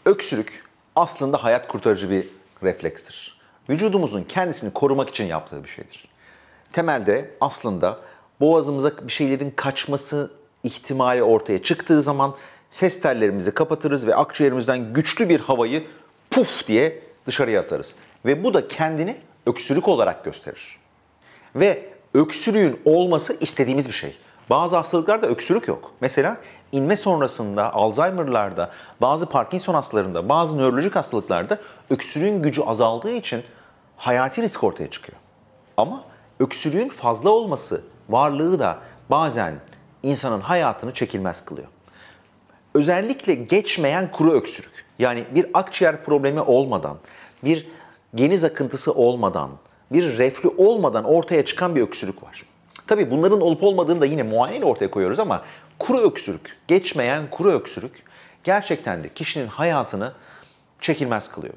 Öksürük aslında hayat kurtarıcı bir reflekstir. Vücudumuzun kendisini korumak için yaptığı bir şeydir. Temelde aslında boğazımıza bir şeylerin kaçması ihtimali ortaya çıktığı zaman ses tellerimizi kapatırız ve akciğerimizden güçlü bir havayı puf diye dışarıya atarız. Ve bu da kendini öksürük olarak gösterir. Ve öksürüğün olması istediğimiz bir şey. Bazı hastalıklarda öksürük yok. Mesela inme sonrasında, Alzheimer'larda, bazı Parkinson hastalarında, bazı nörolojik hastalıklarda öksürüğün gücü azaldığı için hayati risk ortaya çıkıyor. Ama öksürüğün fazla olması, varlığı da bazen insanın hayatını çekilmez kılıyor. Özellikle geçmeyen kuru öksürük. Yani bir akciğer problemi olmadan, bir geniz akıntısı olmadan, bir reflü olmadan ortaya çıkan bir öksürük var. Tabii bunların olup olmadığını da yine muayeneyle ortaya koyuyoruz ama kuru öksürük, geçmeyen kuru öksürük gerçekten de kişinin hayatını çekilmez kılıyor.